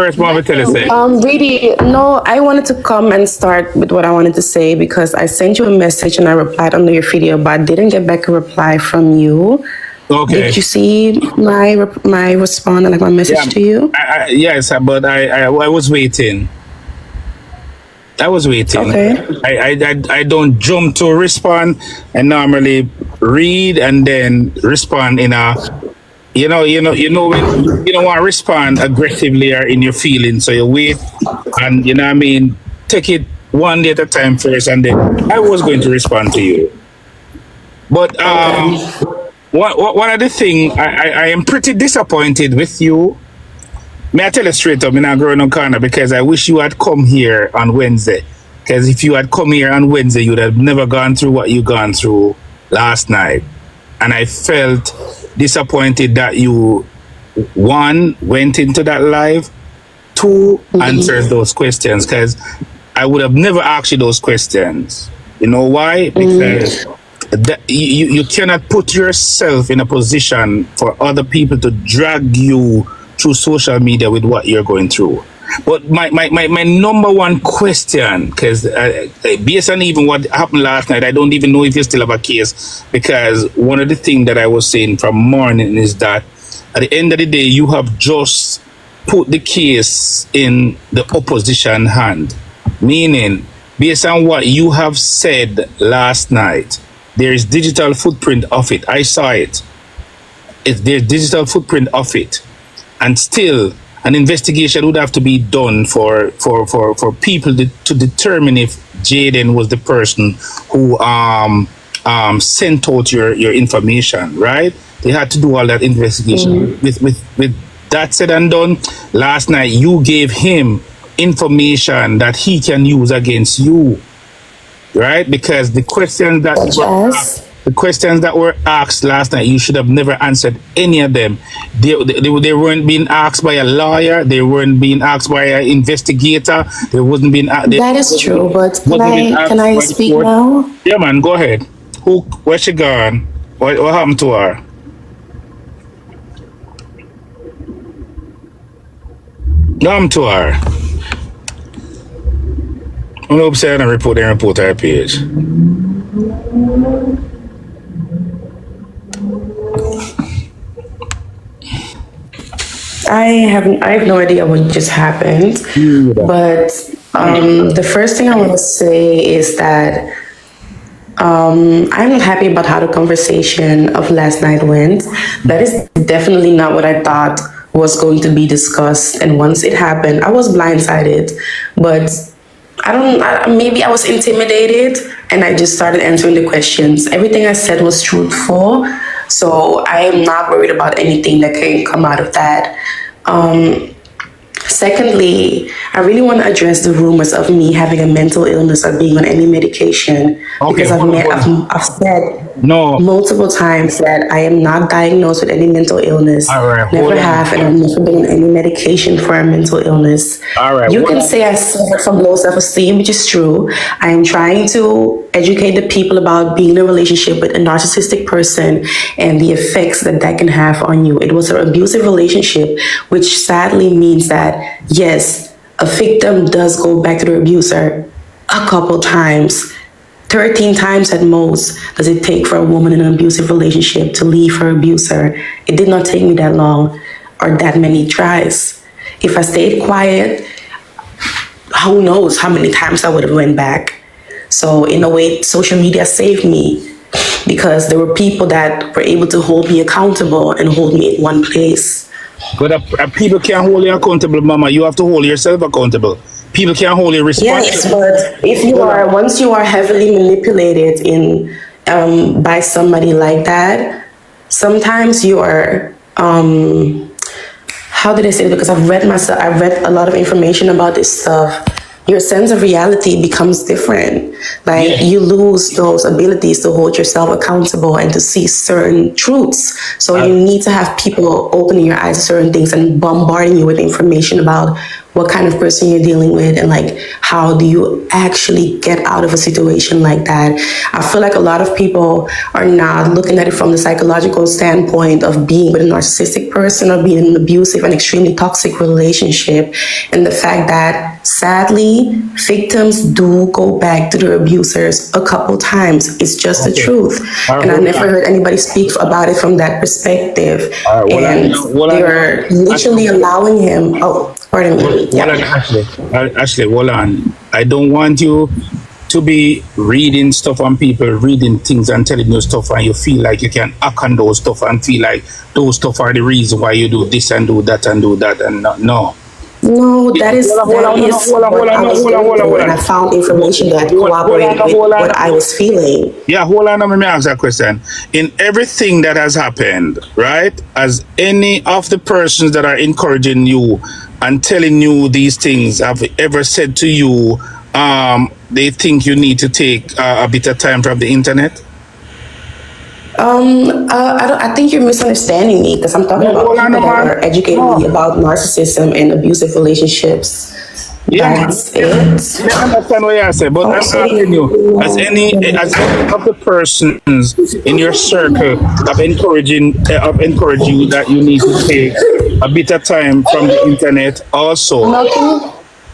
First, Mama, tell us. Really, no, I wanted to come and start with what I wanted to say because I sent you a message and I replied under your video, but I didn't get back a reply from you. Okay. Did you see my response and like my message to you? Yes, but I was waiting. I was waiting. Okay. I don't jump to respond. I normally read and then respond in a, when you don't want to respond aggressively or in your feelings, so you wait and take it one day at a time first, and then I was going to respond to you. But one of the things I am pretty disappointed with you. May I tell you straight up, I'm not growing on corner because I wish you had come here on Wednesday. Because if you had come here on Wednesday, you would have never gone through what you gone through last night. And I felt disappointed that you, one, went into that live, two, answered those questions. Because I would have never asked you those questions. You know why? Because you cannot put yourself in a position for other people to drag you through social media with what you're going through. But my number one question, because based on even what happened last night, I don't even know if you still have a case, because one of the things that I was saying from morning is that at the end of the day, you have just put the case in the opposition hand. Meaning, based on what you have said last night, there is digital footprint of it. I saw it. There's digital footprint of it. And still, an investigation would have to be done for people to determine if Jaden was the person who sent out your information, right? They had to do all that investigation. With that said and done, last night you gave him information that he can use against you, right? Because the questions that were asked last night, you should have never answered any of them. They weren't being asked by a lawyer. They weren't being asked by an investigator. They wasn't being. That is true, but can I speak now? Yeah, man, go ahead. Where's she gone? What happened to her? What happened to her? I'm upset and report her page. I have no idea what just happened, but the first thing I want to say is that I'm not happy about how the conversation of last night went. That is definitely not what I thought was going to be discussed, and once it happened, I was blindsided, but maybe I was intimidated and I just started answering the questions. Everything I said was truthful, so I am not worried about anything that can come out of that. Secondly, I really want to address the rumors of me having a mental illness or being on any medication, because I've said multiple times that I am not diagnosed with any mental illness. Never have, and I've never been on any medication for a mental illness. You can say I suffer from low self-esteem, which is true. I am trying to educate the people about being in a relationship with a narcissistic person and the effects that can have on you. It was an abusive relationship, which sadly means that yes, a victim does go back to the abuser a couple times. 13 times at most does it take for a woman in an abusive relationship to leave her abuser. It did not take me that long or that many tries. If I stayed quiet, who knows how many times I would have went back. So in a way, social media saved me because there were people that were able to hold me accountable and hold me in one place. But people can't hold you accountable, Mama. You have to hold yourself accountable. People can't hold you responsible. Yes, but if you are, once you are heavily manipulated by somebody like that, sometimes you are, how did I say it? Because I've read a lot of information about this stuff. Your sense of reality becomes different. You lose those abilities to hold yourself accountable and to see certain truths. So you need to have people opening your eyes to certain things and bombarding you with information about what kind of person you're dealing with, and like how do you actually get out of a situation like that. I feel like a lot of people are not looking at it from the psychological standpoint of being with a narcissistic person or being in an abusive and extremely toxic relationship, and the fact that sadly victims do go back to their abusers a couple times. It's just the truth. And I never heard anybody speak about it from that perspective. And they're literally allowing him. Oh, pardon me. Ashley, hold on. I don't want you to be reading stuff on people, reading things and telling you stuff, and you feel like you can act on those stuff and feel like those stuff are the reason why you do this and do that and do that, and no. No, that is what I was going through, and I found information that corroborated with what I was feeling. Yeah, hold on, let me ask that question. In everything that has happened, right, as any of the persons that are encouraging you and telling you these things have ever said to you, they think you need to take a bit of time from the internet? I think you're misunderstanding me, because I'm talking about people that are educating me about narcissism and abusive relationships. That's it. I understand what you're saying, but I'm asking you, as any of the persons in your circle have encouraged you that you need to take a bit of time from the internet also.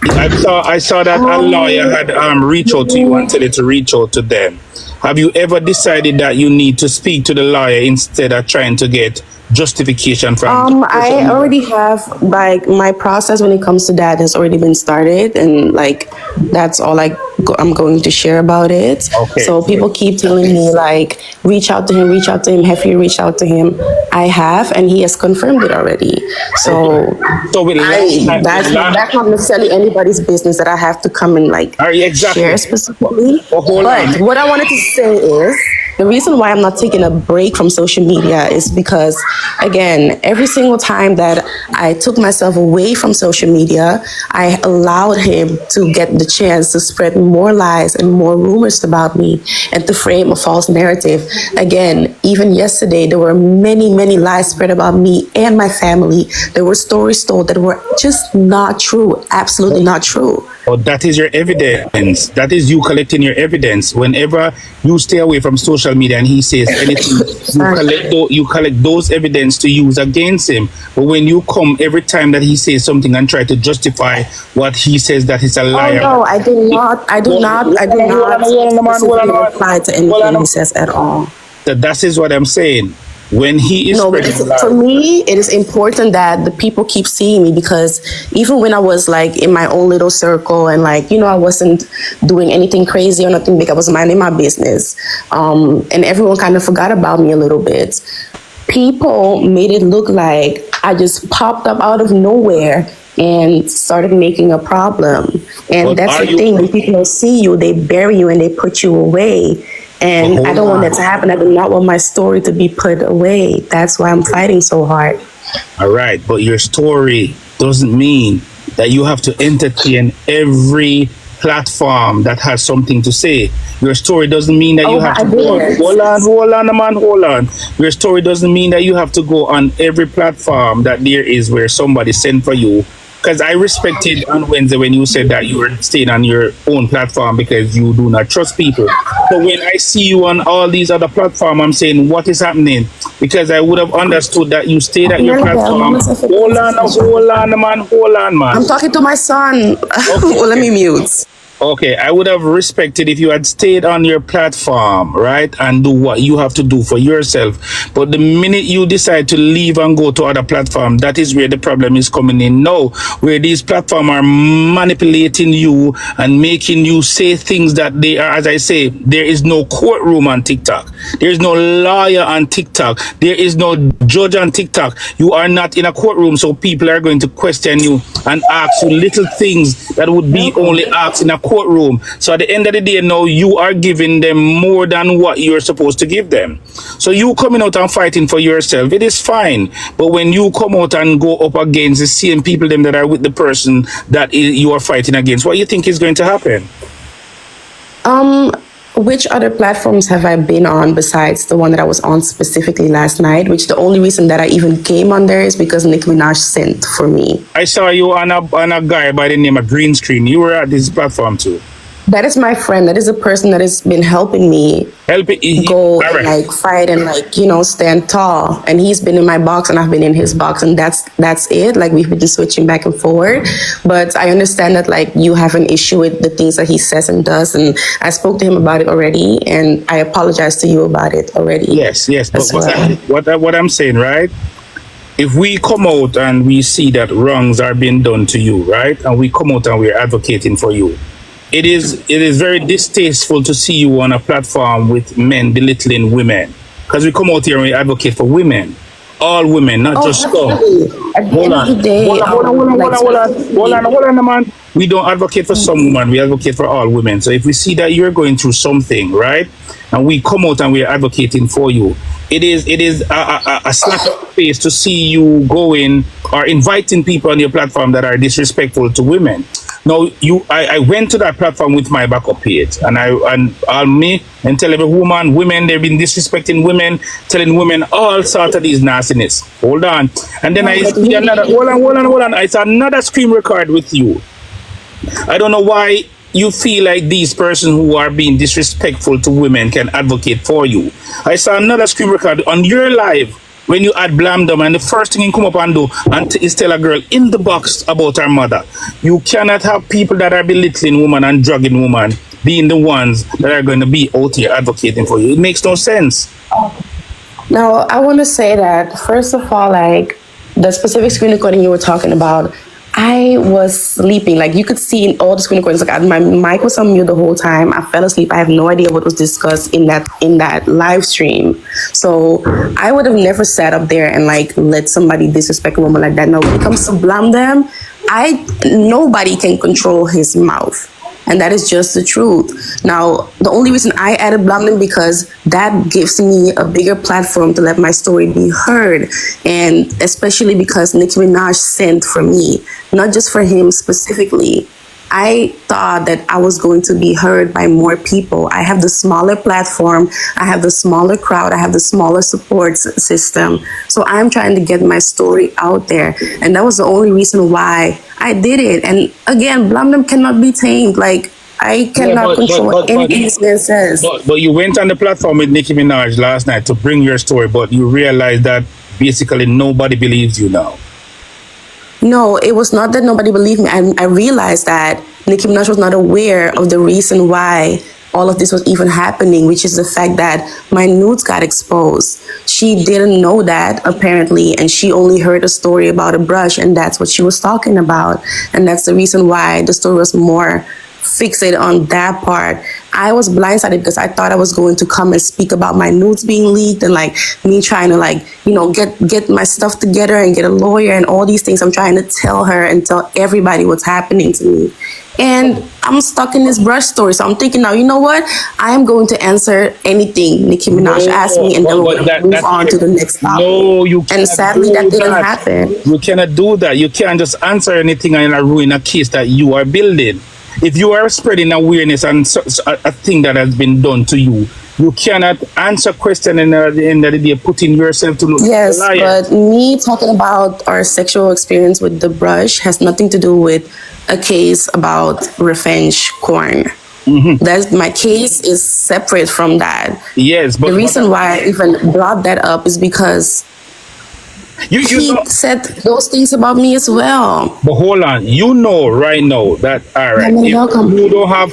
I saw that a lawyer had reached out to you and said to reach out to them. Have you ever decided that you need to speak to the lawyer instead of trying to get justification from? I already have, like, my process when it comes to that has already been started, and like that's all I'm going to share about it. Okay. So people keep telling me like, reach out to him. Have you reached out to him? I have, and he has confirmed it already. So that's not necessarily anybody's business that I have to come and like share specifically. But what I wanted to say is, the reason why I'm not taking a break from social media is because, again, every single time that I took myself away from social media, I allowed him to get the chance to spread more lies and more rumors about me and to frame a false narrative. Again, even yesterday, there were many, many lies spread about me and my family. There were stories told that were just not true, absolutely not true. Oh, that is your evidence. That is you collecting your evidence. Whenever you stay away from social media and he says anything, you collect those evidence to use against him. But when you come every time that he says something and try to justify what he says that he's a liar. Oh, no, I do not reply to anything he says at all. That is what I'm saying. When he is for me, it is important that the people keep seeing me, because even when I was like in my own little circle and like, I wasn't doing anything crazy or nothing big, I was minding my business, and everyone kind of forgot about me a little bit. People made it look like I just popped up out of nowhere and started making a problem. And that's the thing, when people don't see you, they bury you and they put you away. And I don't want that to happen. I do not want my story to be put away. That's why I'm fighting so hard. All right, but your story doesn't mean that you have to entertain every platform that has something to say. Your story doesn't mean that you have to go on. Hold on. Your story doesn't mean that you have to go on every platform that there is where somebody sent for you. Because I respected on Wednesday when you said that you were staying on your own platform because you do not trust people. But when I see you on all these other platforms, I'm saying, what is happening? Because I would have understood that you stayed at your platform. Hold on, man. I'm talking to my son. Okay. Let me mute. Okay, I would have respected if you had stayed on your platform, right, and do what you have to do for yourself. But the minute you decide to leave and go to other platforms, that is where the problem is coming in now, where these platforms are manipulating you and making you say things that they are. As I say, there is no courtroom on TikTok. There is no lawyer on TikTok. There is no judge on TikTok. You are not in a courtroom, so people are going to question you and ask you little things that would be only asked in a courtroom. So at the end of the day, now you are giving them more than what you're supposed to give them. So you coming out and fighting for yourself, it is fine. But when you come out and go up against the same people them that are with the person that you are fighting against, what do you think is going to happen? Which other platforms have I been on besides the one that I was on specifically last night? Which the only reason that I even came on there is because Nicki Minaj sent for me. I saw you on a guy by the name of Green Screen. You were at this platform too. That is my friend. That is a person that has been helping me go and like fight and like, you know, stand tall. And he's been in my box and I've been in his box, and that's it. Like we've been switching back and forward. But I understand that like you have an issue with the things that he says and does, and I spoke to him about it already, and I apologize to you about it already. Yes. But what I'm saying, right? If we come out and we see that wrongs are being done to you, right? And we come out and we're advocating for you. It is very distasteful to see you on a platform with men belittling women, because we come out here and we advocate for women, all women, not just some. Hold on, man. We don't advocate for some women, we advocate for all women. So if we see that you're going through something, right, and we come out and we're advocating for you, it is a slap of the face to see you going or inviting people on your platform that are disrespectful to women. Now, I went to that platform with my backup page, and tell every women, they've been disrespecting women, telling women all sorts of these nastiness. Hold on. And then I see another, hold on. I saw another screen record with you. I don't know why you feel like these persons who are being disrespectful to women can advocate for you. I saw another screen record on your live when you had blamed them, and the first thing you come up and do is tell a girl in the box about her mother. You cannot have people that are belittling women and drugging women being the ones that are going to be out here advocating for you. It makes no sense. Now, I want to say that, first of all, like the specific screen recording you were talking about, I was sleeping. Like you could see in all the screen recordings, like my mic was on mute the whole time. I fell asleep. I have no idea what was discussed in that live stream. So I would have never sat up there and like let somebody disrespect a woman like that. Now when it comes to blame them, nobody can control his mouth. And that is just the truth. Now, the only reason I added Blondin because that gives me a bigger platform to let my story be heard. And especially because Nicki Minaj sent for me, not just for him specifically. I thought that I was going to be heard by more people. I have the smaller platform, I have the smaller crowd, I have the smaller support system. So I'm trying to get my story out there. And that was the only reason why I did it. And again, Blondin cannot be tamed. Like, I cannot control anything this man says. But you went on the platform with Nicki Minaj last night to bring your story, but you realized that basically nobody believes you now. No, it was not that nobody believed me. I realized that Nicki Minaj was not aware of the reason why all of this was even happening, which is the fact that my nudes got exposed. She didn't know that, apparently, and she only heard a story about a brush, and that's what she was talking about. And that's the reason why the story was more fixated on that part. I was blindsided because I thought I was going to come and speak about my nudes being leaked and like me trying to like, you know, get my stuff together and get a lawyer and all these things. I'm trying to tell her and tell everybody what's happening to me. And I'm stuck in this brush story. So I'm thinking now, you know what? I am going to answer anything Nicki Minaj asked me, and then we're going to move on to the next topic. No, you can't. And sadly, that didn't happen. You cannot do that. You can't just answer anything and ruin a case that you are building. If you are spreading awareness on a thing that has been done to you, you cannot answer question and at the end of the day putting yourself to yes, but me talking about our sexual experience with the brush has nothing to do with a case about revenge porn. Mm-hmm. That's my case is separate from that. Yes, but the reason why I even brought that up is because he said those things about me as well. But hold on, you know right now that all right. If you don't have,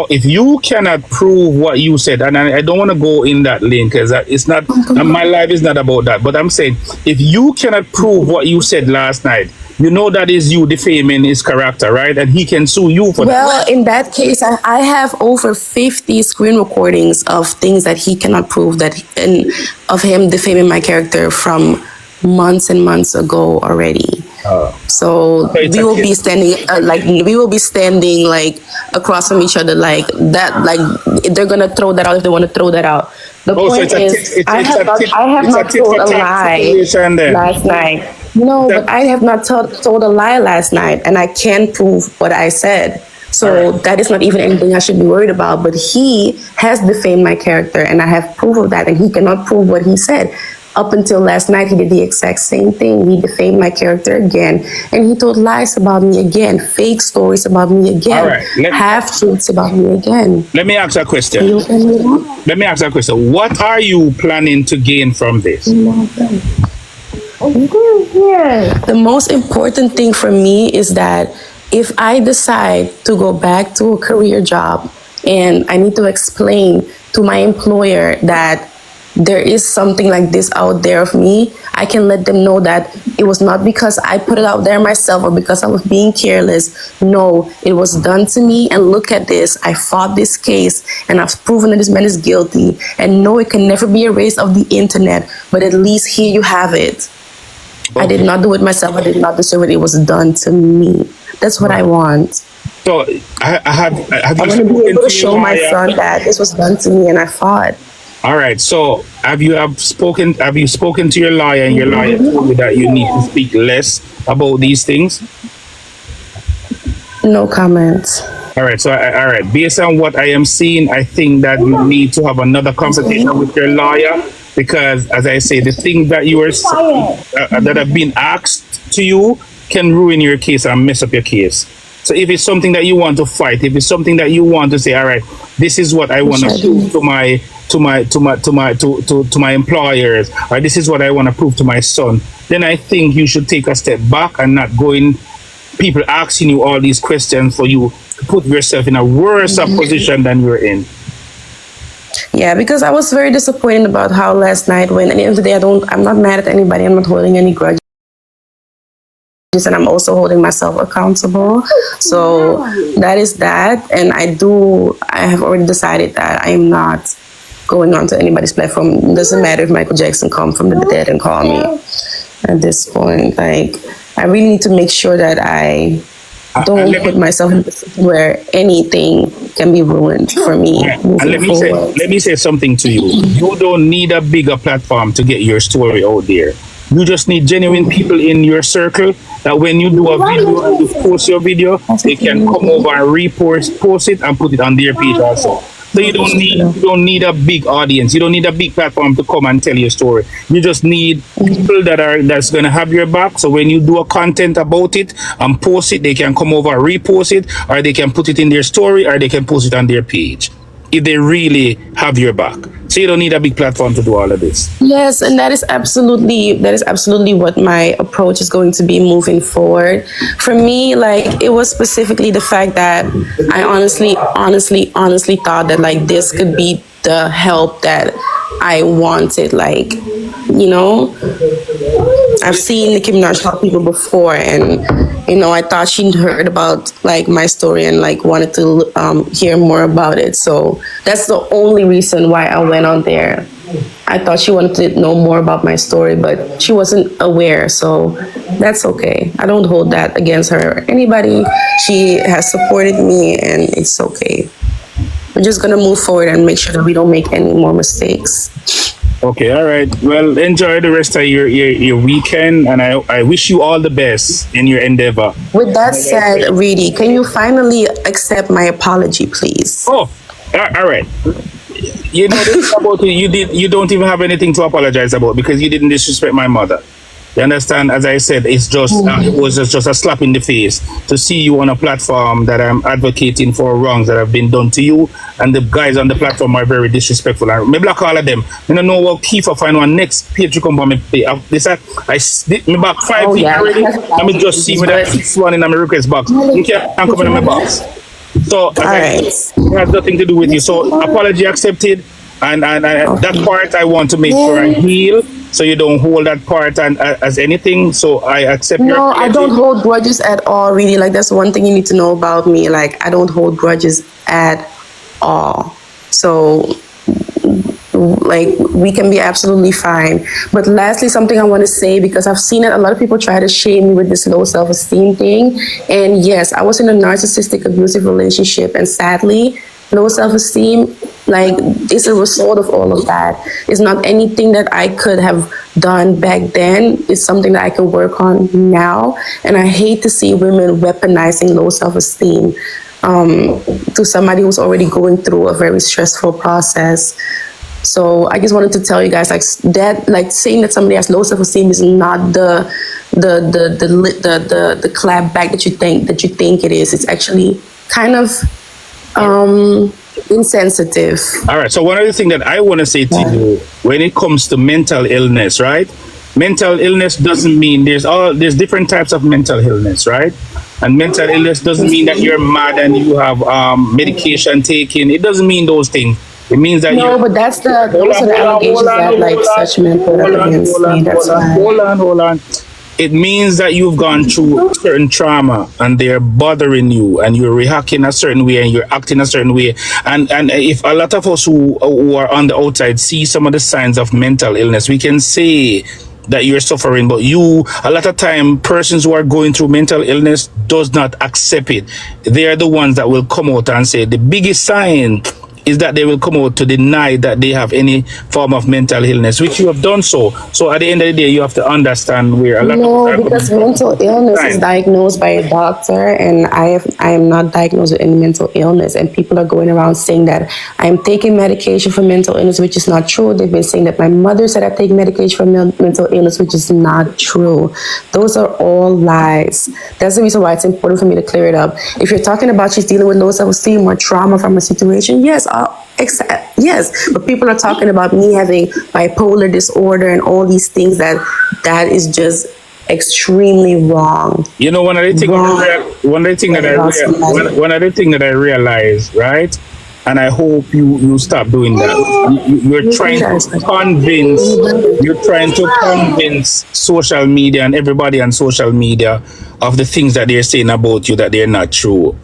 if you cannot prove what you said, and I don't want to go in that lane because it's not. My life is not about that. But I'm saying if you cannot prove what you said last night, you know that is you defaming his character, right? And he can sue you for that. Well, in that case, I have over 50 screen recordings of things that he cannot prove and of him defaming my character from months and months ago already. So we will be standing like across from each other like that. Like they're gonna throw that out if they want to throw that out. The point is, I have not told a lie last night. No, but I have not told a lie last night, and I can prove what I said. So that is not even anything I should be worried about. But he has defamed my character, and I have proof of that, and he cannot prove what he said. Up until last night, he did the exact same thing. He defamed my character again, and he told lies about me again, fake stories about me again, half-truths about me again. Let me ask a question. Let me ask a question. What are you planning to gain from this? The most important thing for me is that if I decide to go back to a career job and I need to explain to my employer that there is something like this out there of me, I can let them know that it was not because I put it out there myself or because I was being careless. No, it was done to me, and look at this. I fought this case and I've proven that this man is guilty. And no, it can never be erased off the internet, but at least here you have it. Okay. I did not do it myself. I did not deserve it. It was done to me. That's what I want. So have you I want to be able to show my son that this was done to me and I fought. All right. So have you spoken to your lawyer, and your lawyer told you that you need to speak less about these things? No comments. All right. So all right. Based on what I am seeing, I think that you need to have another conversation with your lawyer, because, as I say, the things that you are that have been asked to you can ruin your case and mess up your case. So if it's something that you want to fight, if it's something that you want to say, all right, this is what I want to prove to my employers, or this is what I want to prove to my son, then I think you should take a step back and not go in people asking you all these questions for you to put yourself in a worse position than you're in. Yeah, because I was very disappointed about how last night went. At the end of the day, I'm not mad at anybody. I'm not holding any grudges. And I'm also holding myself accountable. So that is that. And I have already decided that I am not going onto anybody's platform. It doesn't matter if Michael Jackson come from the dead and call me at this point. Like, I really need to make sure that I don't put myself in a position where anything can be ruined for me. And let me say something to you. You don't need a bigger platform to get your story out there. You just need genuine people in your circle that when you do a video and you post your video, they can come over and post it and put it on their page also. So you don't need a big audience. You don't need a big platform to come and tell your story. You just need people that's gonna have your back. So when you do a content about it and post it, they can come over and repost it, or they can put it in their story, or they can post it on their page, if they really have your back. So you don't need a big platform to do all of this. Yes, and that is absolutely what my approach is going to be moving forward. For me, like, it was specifically the fact that I honestly thought that, like, this could be the help that I wanted. Like, you know, I've seen Nicki Minaj help people before, and you know, I thought she'd heard about, like, my story and, like, wanted to hear more about it. So that's the only reason why I went on there. I thought she wanted to know more about my story, but she wasn't aware. So that's okay. I don't hold that against her or anybody. She has supported me, and it's okay. We're just gonna move forward and make sure that we don't make any more mistakes. Okay, all right. Well, enjoy the rest of your weekend, and I wish you all the best in your endeavor. With that said, Reedy, can you finally accept my apology, please? Oh, all right. You know, this about you don't even have anything to apologize about, because you didn't disrespect my mother. You understand? As I said, it's just it was just a slap in the face to see you on a platform that I'm advocating for wrongs that have been done to you, and the guys on the platform are very disrespectful. And maybe I call of them. I don't know what Keith find one next page to come on me. This I me back 5 feet already. Let me just see whether it's one in my request box. You can't come in my box. So it has nothing to do with you. So apology accepted, and that part I want to make sure I heal. So you don't hold that part as anything. So I accept your apology. I don't hold grudges at all, really. Like, that's one thing you need to know about me. Like, I don't hold grudges at all. So, like, we can be absolutely fine. But lastly, something I want to say, because I've seen it, a lot of people try to shame me with this low self-esteem thing. And yes, I was in a narcissistic, abusive relationship, and sadly, low self-esteem, like, it's a result of all of that. It's not anything that I could have done back then. It's something that I can work on now. And I hate to see women weaponizing low self-esteem. to somebody who's already going through a very stressful process. So I just wanted to tell you guys, like that, like saying that somebody has low self-esteem is not the clap back that you think it is. It's actually kind of insensitive. All right. So one of the things that I want to say to you when it comes to mental illness, right? Mental illness doesn't mean there's different types of mental illness, right? And mental illness doesn't mean that you're mad and you have medication taken. It doesn't mean those things. It means that but that's those are the allegations that like such men put up against me. That's why. Hold on. It means that you've gone through certain trauma and they're bothering you and you're reacting a certain way and you're acting a certain way. And if a lot of us who are on the outside see some of the signs of mental illness, we can say that you're suffering, but a lot of time, persons who are going through mental illness does not accept it. They are the ones that will come out and say the biggest sign is that they will come out to deny that they have any form of mental illness, which you have done so. So at the end of the day, you have to understand where a lot of because mental illness is diagnosed by a doctor, and I am not diagnosed with any mental illness. And people are going around saying that I am taking medication for mental illness, which is not true. They've been saying that my mother said I take medication for mental illness, which is not true. Those are all lies. That's the reason why it's important for me to clear it up. If you're talking about she's dealing with low self-esteem or trauma from a situation, yes, yes, but people are talking about me having bipolar disorder and all these things that is just extremely wrong. You know, one of the things that I realized, right? And I hope you stop doing that. You're trying to convince social media and everybody on social media of the things that they're saying about you that they're not true.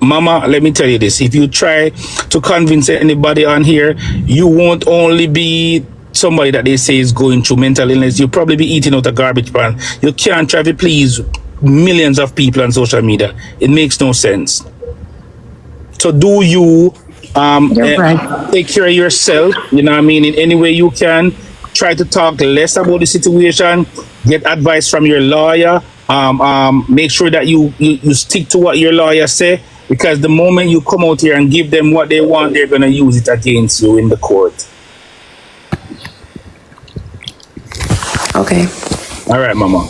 Mama, let me tell you this. If you try to convince anybody on here, you won't only be somebody that they say is going through mental illness. You'll probably be eating out a garbage pan. You can't try to please millions of people on social media. It makes no sense. So do you take care of yourself, you know what I mean, in any way you can. Try to talk less about the situation. Get advice from your lawyer. Make sure that you stick to what your lawyer say. Because the moment you come out here and give them what they want, they're going to use it against you in the court. Okay. All right, Mama.